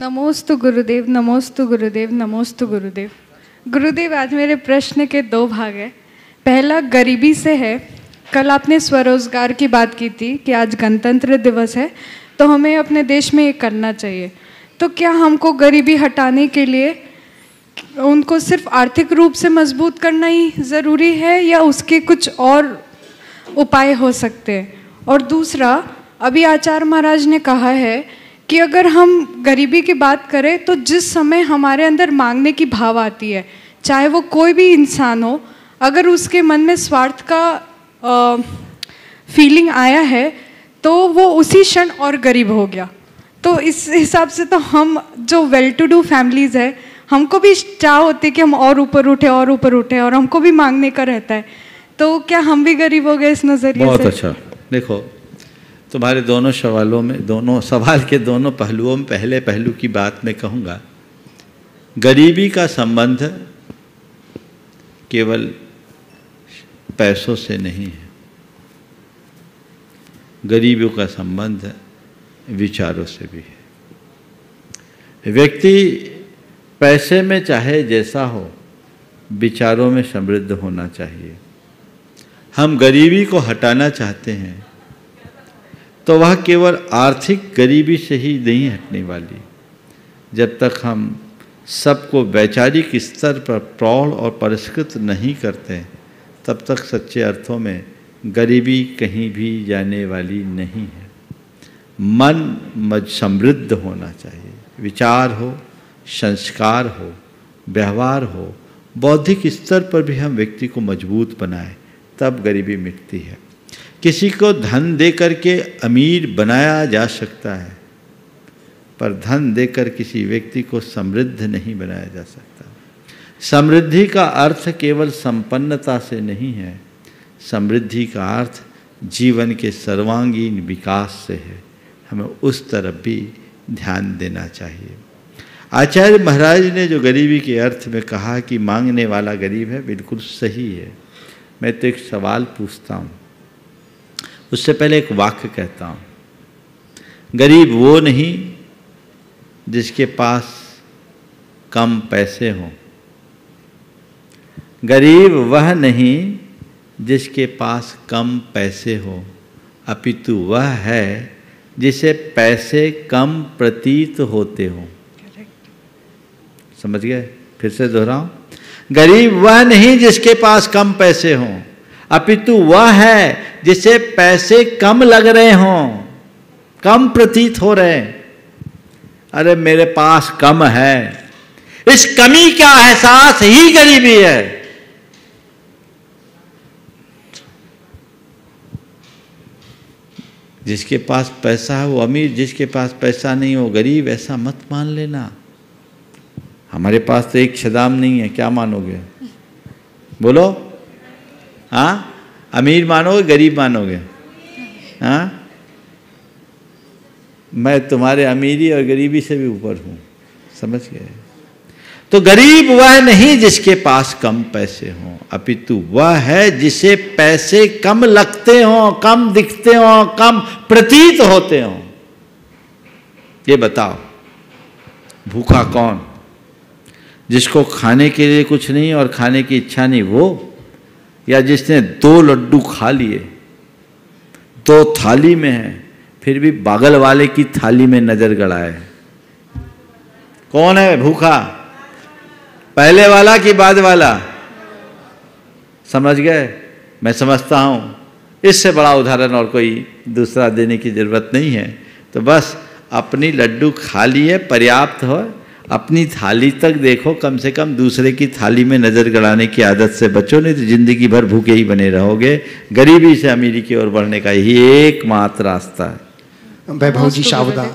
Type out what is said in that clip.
नमोस्तु गुरुदेव, नमोस्तु गुरुदेव, नमोस्तु गुरुदेव। गुरुदेव, आज मेरे प्रश्न के दो भाग हैं। पहला गरीबी से है। कल आपने स्वरोजगार की बात की थी कि आज गणतंत्र दिवस है तो हमें अपने देश में ये करना चाहिए। तो क्या हमको गरीबी हटाने के लिए उनको सिर्फ आर्थिक रूप से मजबूत करना ही ज़रूरी है या उसके कुछ और उपाय हो सकते हैं? और दूसरा, अभी आचार्य महाराज ने कहा है कि अगर हम गरीबी की बात करें तो जिस समय हमारे अंदर मांगने की भाव आती है, चाहे वो कोई भी इंसान हो, अगर उसके मन में स्वार्थ का फीलिंग आया है तो वो उसी क्षण और गरीब हो गया। तो इस हिसाब से तो हम जो वेल टू डू फैमिलीज़ है, हमको भी चाह होती है कि हम और ऊपर उठे और हमको भी मांगने का रहता है। तो क्या हम भी गरीब हो गए इस नज़रिए से? बहुत अच्छा। देखो, तुम्हारे दोनों सवालों में, दोनों सवाल के दोनों पहलुओं में पहले पहलू की बात मैं कहूँगा। गरीबी का संबंध केवल पैसों से नहीं है, गरीबों का संबंध विचारों से भी है। व्यक्ति पैसे में चाहे जैसा हो, विचारों में समृद्ध होना चाहिए। हम गरीबी को हटाना चाहते हैं तो वह केवल आर्थिक गरीबी से ही नहीं हटने वाली। जब तक हम सबको वैचारिक स्तर पर प्रौढ़ और परिष्कृत नहीं करते, तब तक सच्चे अर्थों में गरीबी कहीं भी जाने वाली नहीं है। मन समृद्ध होना चाहिए, विचार हो, संस्कार हो, व्यवहार हो, बौद्धिक स्तर पर भी हम व्यक्ति को मजबूत बनाएं, तब गरीबी मिटती है। किसी को धन दे करके अमीर बनाया जा सकता है, पर धन देकर किसी व्यक्ति को समृद्ध नहीं बनाया जा सकता। समृद्धि का अर्थ केवल संपन्नता से नहीं है, समृद्धि का अर्थ जीवन के सर्वांगीण विकास से है। हमें उस तरफ भी ध्यान देना चाहिए। आचार्य महाराज ने जो गरीबी के अर्थ में कहा कि मांगने वाला गरीब है, बिल्कुल सही है। मैं तो एक सवाल पूछता हूँ, उससे पहले एक वाक्य कहता हूँ। गरीब वो नहीं जिसके पास कम पैसे हों, गरीब वह नहीं जिसके पास कम पैसे हों, अपितु वह है जिसे पैसे कम प्रतीत होते हों। समझ गए? फिर से दोहराऊं। गरीब वह नहीं जिसके पास कम पैसे हों, अपितु वह है जिसे पैसे कम लग रहे हों, कम प्रतीत हो रहे हैं। अरे मेरे पास कम है, इस कमी का एहसास ही गरीबी है। जिसके पास पैसा है वो अमीर, जिसके पास पैसा नहीं वो गरीब, ऐसा मत मान लेना। हमारे पास तो एक छदाम नहीं है, क्या मानोगे? बोलो। हाँ, अमीर मानोगे गरीब मानोगे? हाँ, मैं तुम्हारे अमीरी और गरीबी से भी ऊपर हूँ, समझ गए? तो गरीब वह नहीं जिसके पास कम पैसे हों, अपितु वह है जिसे पैसे कम लगते हों, कम दिखते हों, कम प्रतीत होते हों। ये बताओ, भूखा कौन? जिसको खाने के लिए कुछ नहीं और खाने की इच्छा नहीं वो, या जिसने 2 लड्डू खा लिए, 2 थाली में है, फिर भी बागल वाले की थाली में नजर गड़ाए? कौन है भूखा? पहले वाला कि बाद वाला? समझ गए? मैं समझता हूं इससे बड़ा उदाहरण और कोई दूसरा देने की जरूरत नहीं है। तो बस अपनी लड्डू खा लिए, पर्याप्त हो। अपनी थाली तक देखो, कम से कम दूसरे की थाली में नजर गड़ाने की आदत से बचो, नहीं तो जिंदगी भर भूखे ही बने रहोगे। गरीबी से अमीरी की ओर बढ़ने का यही एकमात्र रास्ता है। वैभव जी सावधान।